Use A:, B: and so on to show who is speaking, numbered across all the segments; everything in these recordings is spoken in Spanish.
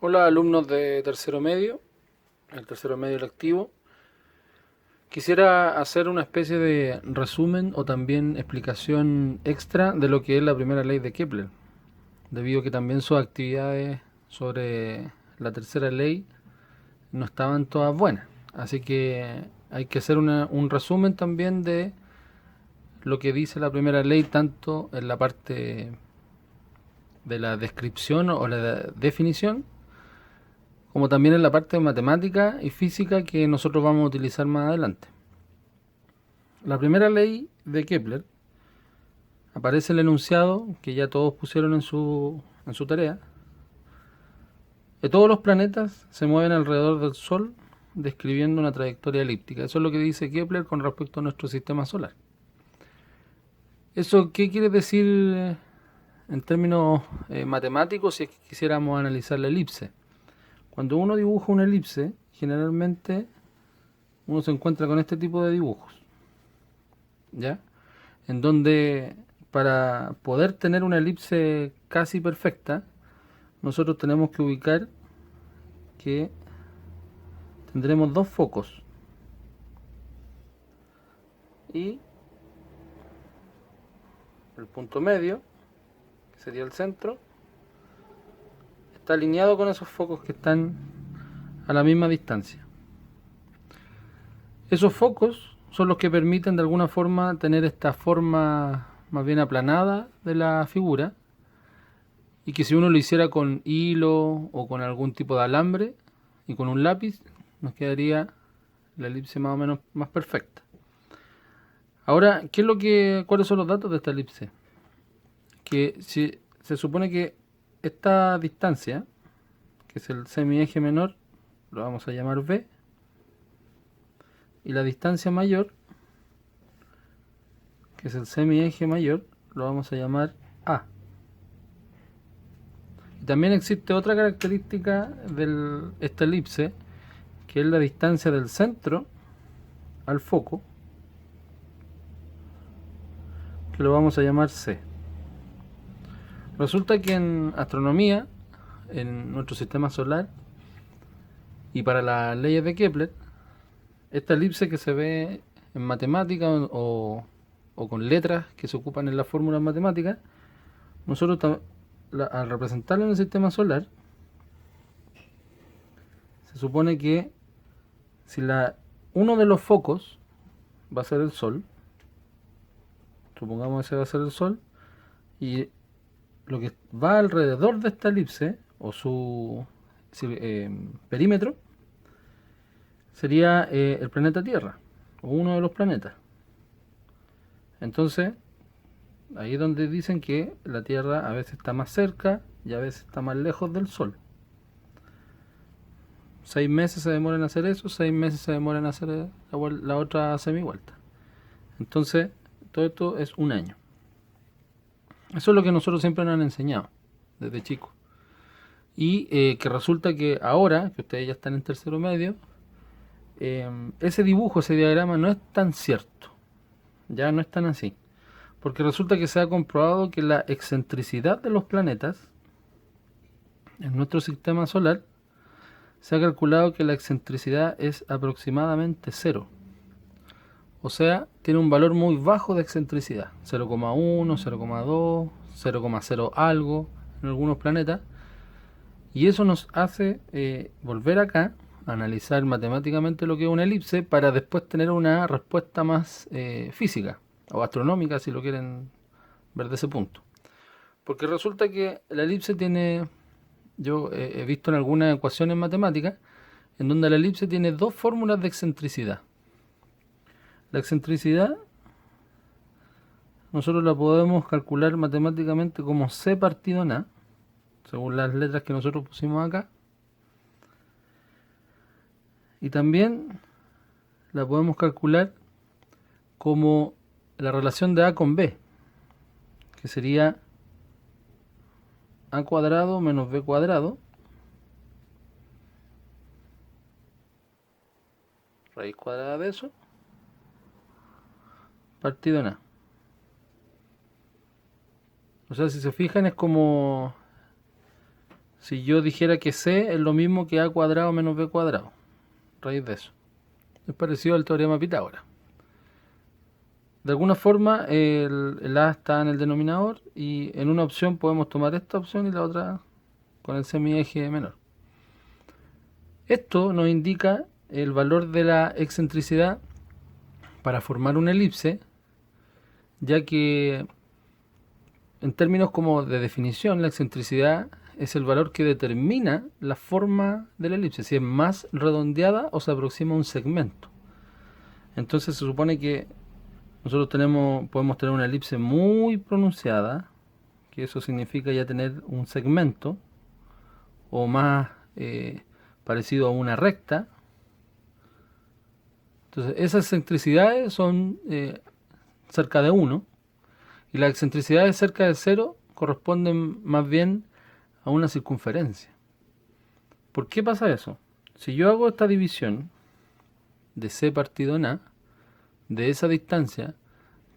A: Hola alumnos de tercero medio, el tercero medio electivo. Quisiera hacer una especie de resumen o también explicación extra de lo que es la primera ley de Kepler, debido a que también sus actividades sobre la tercera ley no estaban todas buenas. Así que hay que hacer un resumen también de lo que dice la primera ley, tanto en la parte de la descripción o la definición, como también en la parte de matemática y física que nosotros vamos a utilizar más adelante. La primera ley de Kepler aparece el enunciado que ya todos pusieron en su tarea. Que todos los planetas se mueven alrededor del Sol describiendo una trayectoria elíptica. Eso es lo que dice Kepler con respecto a nuestro sistema solar. ¿Eso qué quiere decir en términos matemáticos si es que quisiéramos analizar la elipse? Cuando uno dibuja una elipse, generalmente uno se encuentra con este tipo de dibujos, ¿ya? En donde para poder tener una elipse casi perfecta, nosotros tenemos que ubicar que tendremos dos focos y el punto medio, que sería el centro, está alineado con esos focos que están a la misma distancia. Esos focos son los que permiten de alguna forma tener esta forma más bien aplanada de la figura, y que si uno lo hiciera con hilo o con algún tipo de alambre y con un lápiz, nos quedaría la elipse más o menos más perfecta. Ahora, ¿cuáles son los datos de esta elipse? Que si se supone que esta distancia, que es el semieje menor, lo vamos a llamar B, y la distancia mayor, que es el semieje mayor, lo vamos a llamar A. Y también existe otra característica de esta elipse, que es la distancia del centro al foco, que lo vamos a llamar C. Resulta que en astronomía, en nuestro sistema solar, y para las leyes de Kepler, esta elipse que se ve en matemática o con letras que se ocupan en las fórmulas matemáticas, nosotros al representarla en el sistema solar, se supone que si uno de los focos va a ser el Sol, supongamos que ese va a ser el Sol, y lo que va alrededor de esta elipse, o su perímetro, sería el planeta Tierra, o uno de los planetas. Entonces, ahí es donde dicen que la Tierra a veces está más cerca y a veces está más lejos del Sol. 6 meses se demoran en hacer eso, 6 meses se demoran en hacer la otra semivuelta. Entonces, todo esto es un año. Eso es lo que nosotros siempre nos han enseñado, desde chicos. Y que resulta que ahora, que ustedes ya están en tercero medio, ese dibujo, ese diagrama no es tan cierto. Ya no es tan así. Porque resulta que se ha comprobado que la excentricidad de los planetas en nuestro sistema solar, se ha calculado que la excentricidad es aproximadamente cero. O sea, tiene un valor muy bajo de excentricidad. 0,1, 0,2, 0,0 algo en algunos planetas. Y eso nos hace volver acá a analizar matemáticamente lo que es una elipse para después tener una respuesta más física o astronómica, si lo quieren ver de ese punto. Porque resulta que la elipse tiene, yo he visto en algunas ecuaciones matemáticas, en donde la elipse tiene dos fórmulas de excentricidad. La excentricidad nosotros la podemos calcular matemáticamente como C partido en A, según las letras que nosotros pusimos acá. Y también la podemos calcular como la relación de A con B, que sería A cuadrado menos B cuadrado, raíz cuadrada de eso, partido en A. O sea, si se fijan es como si yo dijera que C es lo mismo que A cuadrado menos B cuadrado, raíz de eso. Es parecido al teorema de Pitágoras. De alguna forma el A está en el denominador y en una opción podemos tomar esta opción y la otra con el semieje menor. Esto nos indica el valor de la excentricidad para formar una elipse, ya que en términos como de definición, la excentricidad es el valor que determina la forma de la elipse, si es más redondeada o se aproxima a un segmento. Entonces se supone que nosotros podemos tener una elipse muy pronunciada, que eso significa ya tener un segmento, o más parecido a una recta. Entonces esas excentricidades son cerca de 1, y las excentricidades cerca de 0 corresponden más bien a una circunferencia. ¿Por qué pasa eso? Si yo hago esta división de C partido en A, de esa distancia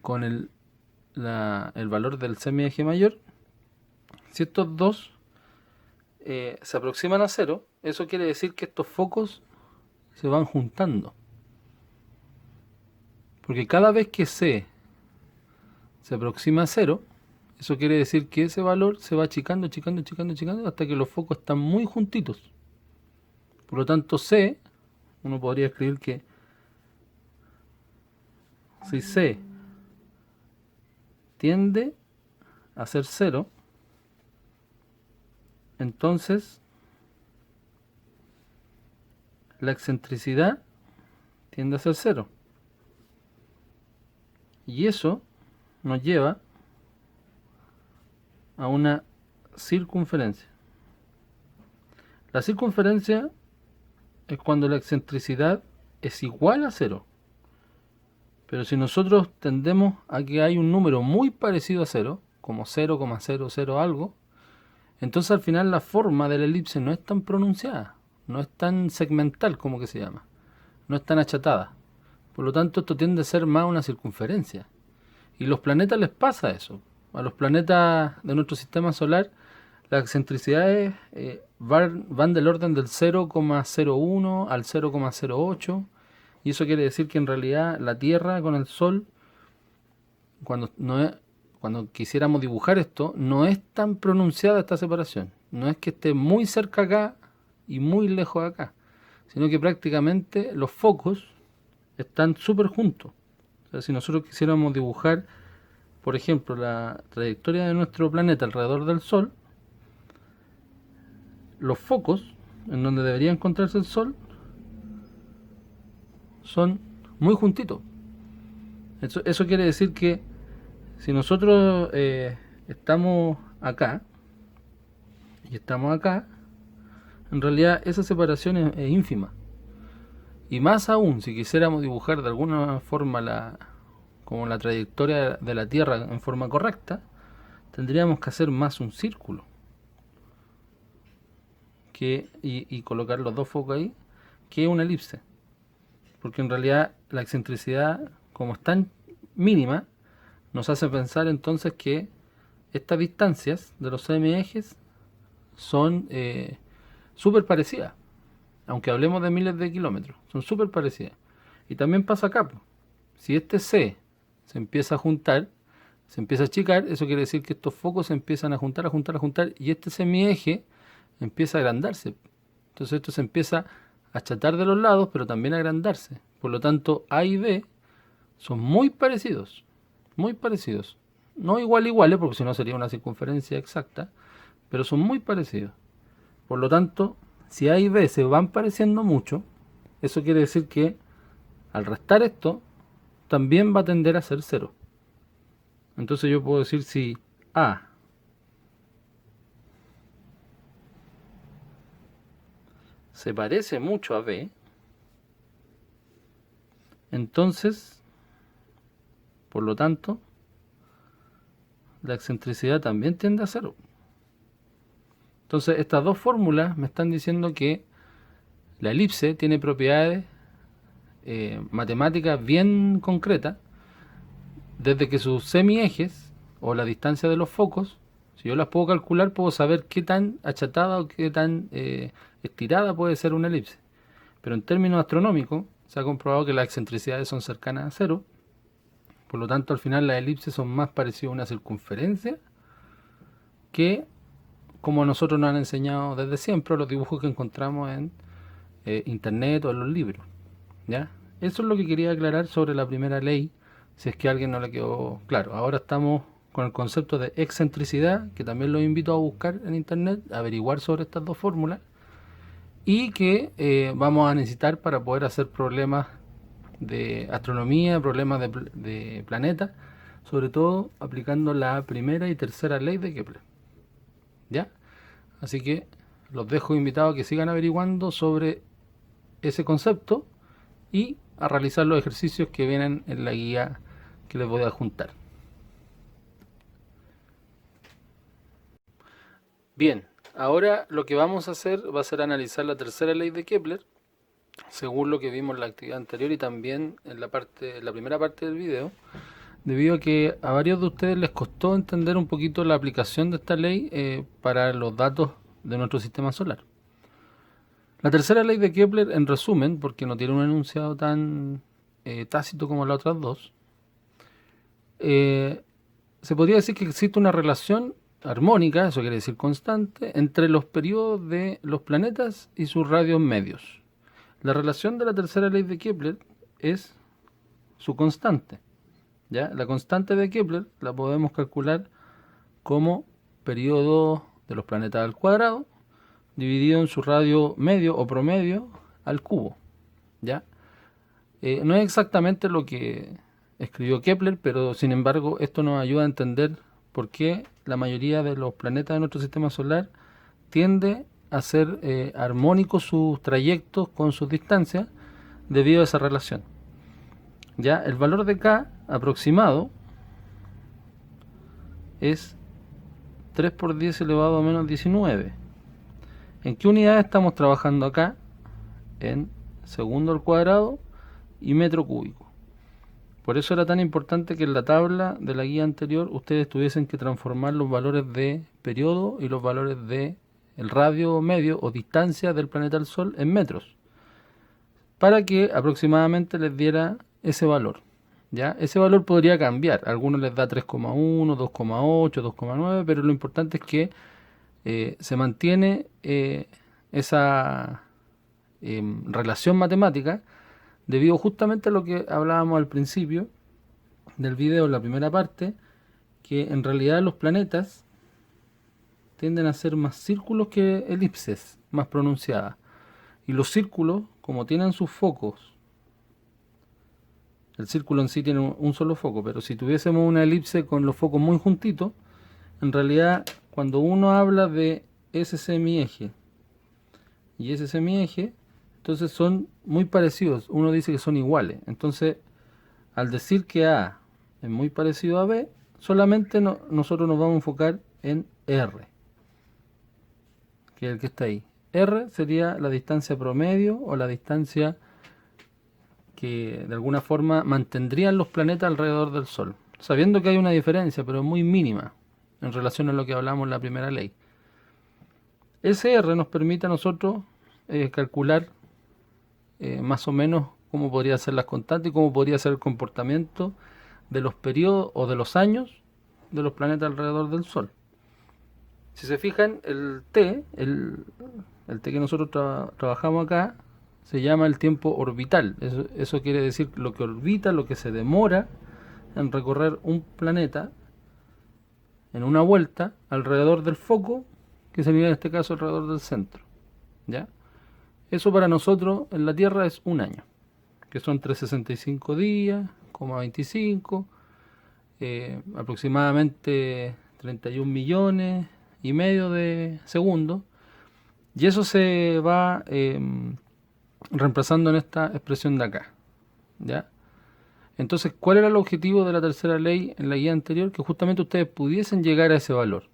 A: con el valor del semieje mayor, si estos dos se aproximan a 0, eso quiere decir que estos focos se van juntando. Porque cada vez que C se aproxima a 0, eso quiere decir que ese valor se va achicando, achicando, achicando, achicando hasta que los focos están muy juntitos. Por lo tanto, C, uno podría escribir que si C tiende a ser 0, entonces la excentricidad tiende a ser 0. Y eso nos lleva a una circunferencia. La circunferencia es cuando la excentricidad es igual a 0. Pero si nosotros tendemos a que hay un número muy parecido a 0, como 0,00 algo, entonces al final la forma de la elipse no es tan pronunciada, no es tan segmental como que se llama, no es tan achatada. Por lo tanto, esto tiende a ser más una circunferencia. Y a los planetas les pasa eso. A los planetas de nuestro sistema solar, las excentricidades van del orden del 0,01 al 0,08. Y eso quiere decir que en realidad la Tierra con el Sol, cuando quisiéramos dibujar esto, no es tan pronunciada esta separación. No es que esté muy cerca acá y muy lejos de acá, sino que prácticamente los focos están súper juntos. O sea, si nosotros quisiéramos dibujar, por ejemplo, la trayectoria de nuestro planeta alrededor del Sol, los focos en donde debería encontrarse el Sol son muy juntitos. Eso quiere decir que si nosotros estamos acá y estamos acá, en realidad esa separación es ínfima. Y más aún, si quisiéramos dibujar de alguna forma como la trayectoria de la Tierra en forma correcta, tendríamos que hacer más un círculo y colocar los dos focos ahí, que una elipse. Porque en realidad la excentricidad, como es tan mínima, nos hace pensar entonces que estas distancias de los semiejes son súper parecidas. Aunque hablemos de miles de kilómetros, son súper parecidas. Y también pasa acá. Si este C se empieza a juntar, se empieza a achicar, eso quiere decir que estos focos se empiezan a juntar, a juntar, a juntar, y este semieje empieza a agrandarse. Entonces esto se empieza a achatar de los lados, pero también a agrandarse. Por lo tanto, A y B son muy parecidos. Muy parecidos. No iguales, porque si no sería una circunferencia exacta, pero son muy parecidos. Por lo tanto, si A y B se van pareciendo mucho, eso quiere decir que al restar esto, también va a tender a ser 0. Entonces yo puedo decir si A se parece mucho a B, entonces, por lo tanto, la excentricidad también tiende a 0. Entonces estas dos fórmulas me están diciendo que la elipse tiene propiedades matemáticas bien concretas, desde que sus semiejes o la distancia de los focos Si yo las puedo calcular, puedo saber qué tan achatada o qué tan estirada puede ser una elipse. Pero en términos astronómicos, se ha comprobado que las excentricidades son cercanas a cero. Por lo tanto, al final las elipses son más parecidas a una circunferencia que como nosotros nos han enseñado desde siempre los dibujos que encontramos en internet o en los libros. ¿Ya? Eso es lo que quería aclarar sobre la primera ley, si es que a alguien no le quedó claro. Ahora estamos con el concepto de excentricidad, que también los invito a buscar en internet, a averiguar sobre estas dos fórmulas, y que vamos a necesitar para poder hacer problemas de astronomía, problemas de planetas, sobre todo aplicando la primera y tercera ley de Kepler. ¿Ya? Así que los dejo invitados a que sigan averiguando sobre ese concepto y a realizar los ejercicios que vienen en la guía que les voy a adjuntar. Bien, ahora lo que vamos a hacer va a ser analizar la tercera ley de Kepler, según lo que vimos en la actividad anterior y también en la primera parte del video, debido a que a varios de ustedes les costó entender un poquito la aplicación de esta ley para los datos de nuestro sistema solar. La tercera ley de Kepler, en resumen, porque no tiene un enunciado tan tácito como las otras dos, se podría decir que existe una relación armónica, eso quiere decir constante, entre los periodos de los planetas y sus radios medios. La relación de la tercera ley de Kepler es su constante. ¿Ya? La constante de Kepler la podemos calcular como periodo de los planetas al cuadrado dividido en su radio medio o promedio al cubo. ¿Ya? No es exactamente lo que escribió Kepler, pero sin embargo esto nos ayuda a entender por qué la mayoría de los planetas de nuestro sistema solar tiende a ser armónicos sus trayectos con sus distancias debido a esa relación. Ya el valor de K aproximado es 3 por 10 elevado a menos 19. ¿En qué unidad estamos trabajando acá? En segundo al cuadrado y metro cúbico. Por eso era tan importante que en la tabla de la guía anterior ustedes tuviesen que transformar los valores de periodo y los valores de el radio medio o distancia del planeta al Sol en metros, para que aproximadamente les diera ese valor. ¿Ya? Ese valor podría cambiar, a algunos les da 3,1, 2,8, 2,9, pero lo importante es que se mantiene esa relación matemática debido justamente a lo que hablábamos al principio del video, en la primera parte, que en realidad los planetas tienden a ser más círculos que elipses, más pronunciadas. Y los círculos, como tienen sus focos, el círculo en sí tiene un solo foco, pero si tuviésemos una elipse con los focos muy juntitos, en realidad cuando uno habla de ese semieje y ese semieje, entonces son muy parecidos, uno dice que son iguales. Entonces, al decir que A es muy parecido a B, solamente nosotros nos vamos a enfocar en R, que es el que está ahí. R sería la distancia promedio o la distancia que de alguna forma mantendrían los planetas alrededor del Sol, sabiendo que hay una diferencia, pero muy mínima en relación a lo que hablamos en la primera ley. Ese R nos permite a nosotros calcular más o menos cómo podría ser las constantes y cómo podría ser el comportamiento de los periodos o de los años de los planetas alrededor del Sol. Si se fijan, el T que nosotros trabajamos acá, se llama el tiempo orbital. Eso quiere decir lo que orbita, lo que se demora en recorrer un planeta en una vuelta alrededor del foco, que sería en este caso alrededor del centro. ¿Ya? Eso para nosotros en la Tierra es un año, que son 365 días, 25, aproximadamente 31 millones y medio de segundos, y eso se va reemplazando en esta expresión de acá. ¿Ya? Entonces, ¿cuál era el objetivo de la tercera ley en la guía anterior? Que justamente ustedes pudiesen llegar a ese valor.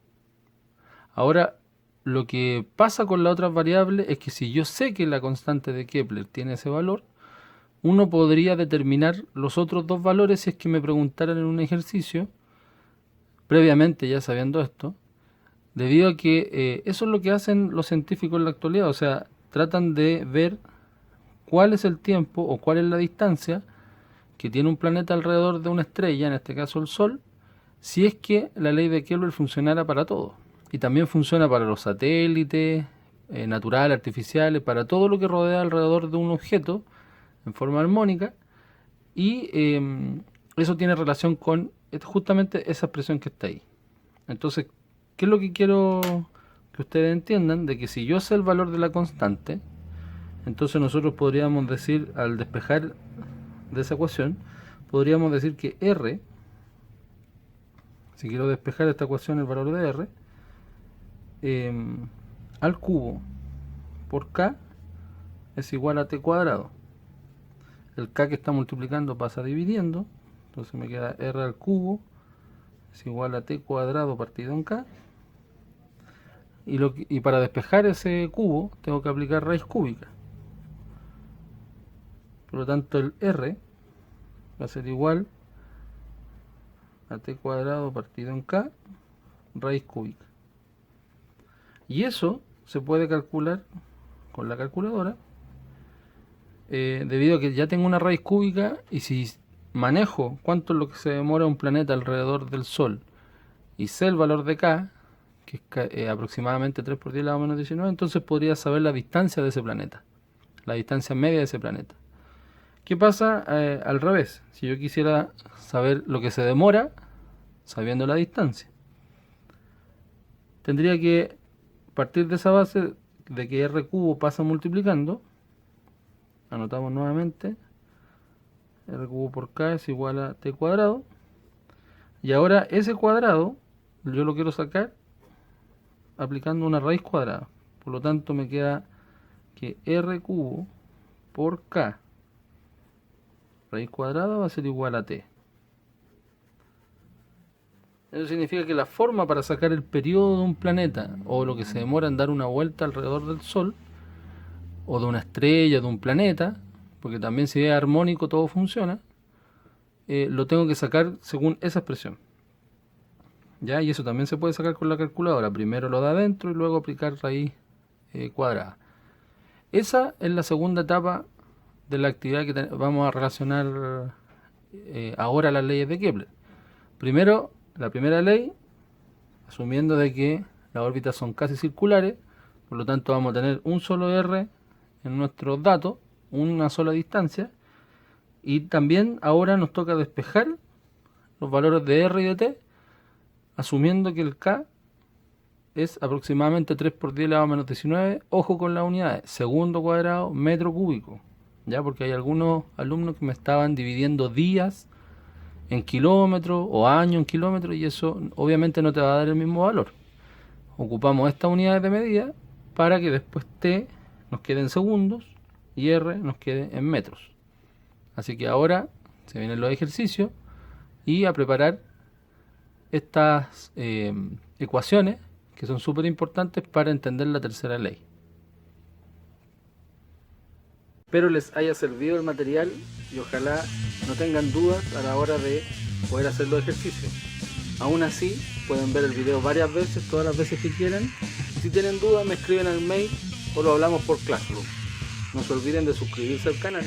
A: Ahora, lo que pasa con las otras variables es que si yo sé que la constante de Kepler tiene ese valor, uno podría determinar los otros dos valores si es que me preguntaran en un ejercicio, previamente ya sabiendo esto, debido a que eso es lo que hacen los científicos en la actualidad, o sea, tratan de ver cuál es el tiempo o cuál es la distancia que tiene un planeta alrededor de una estrella, en este caso el Sol, si es que la ley de Kepler funcionara para todo. Y también funciona para los satélites, naturales, artificiales, para todo lo que rodea alrededor de un objeto en forma armónica. Y eso tiene relación con justamente esa expresión que está ahí. Entonces, ¿qué es lo que quiero que ustedes entiendan? De que si yo sé el valor de la constante, entonces nosotros podríamos decir, al despejar de esa ecuación, podríamos decir que R, si quiero despejar esta ecuación, el valor de R, al cubo por K es igual a T cuadrado. El K que está multiplicando pasa dividiendo, entonces me queda R al cubo es igual a T cuadrado partido en K. Y para despejar ese cubo tengo que aplicar raíz cúbica. Por lo tanto el R va a ser igual a T cuadrado partido en K raíz cúbica. Y eso se puede calcular con la calculadora, debido a que ya tengo una raíz cúbica, y si manejo cuánto es lo que se demora un planeta alrededor del Sol y sé el valor de K, que es aproximadamente 3 por 10 a la menos 19, entonces podría saber la distancia de ese planeta, la distancia media de ese planeta. ¿Qué pasa al revés? Si yo quisiera saber lo que se demora sabiendo la distancia, tendría que partir de esa base de que R cubo pasa multiplicando. Anotamos nuevamente, R cubo por K es igual a T cuadrado, y ahora ese cuadrado yo lo quiero sacar aplicando una raíz cuadrada. Por lo tanto me queda que R cubo por K raíz cuadrada va a ser igual a T. Eso significa que la forma para sacar el periodo de un planeta, o lo que se demora en dar una vuelta alrededor del Sol, o de una estrella, de un planeta, porque también si es armónico todo funciona, lo tengo que sacar según esa expresión. ¿Ya? Y eso también se puede sacar con la calculadora. Primero lo de adentro y luego aplicar raíz cuadrada. Esa es la segunda etapa de la actividad que vamos a relacionar ahora las leyes de Kepler. Primero, la primera ley, asumiendo de que las órbitas son casi circulares, por lo tanto vamos a tener un solo R en nuestros datos, una sola distancia, y también ahora nos toca despejar los valores de R y de T, asumiendo que el K es aproximadamente 3 por 10 a la menos 19, ojo con las unidades, segundo cuadrado, metro cúbico, ya, porque hay algunos alumnos que me estaban dividiendo días en kilómetros o años en kilómetros, y eso obviamente no te va a dar el mismo valor. Ocupamos estas unidades de medida para que después T nos quede en segundos y R nos quede en metros. Así que ahora se vienen los ejercicios y a preparar estas ecuaciones que son súper importantes para entender la tercera ley. Espero les haya servido el material y ojalá no tengan dudas a la hora de poder hacer los ejercicios. Aún así, pueden ver el video varias veces, todas las veces que quieran. Si tienen dudas, me escriben al mail o lo hablamos por Classroom. No se olviden de suscribirse al canal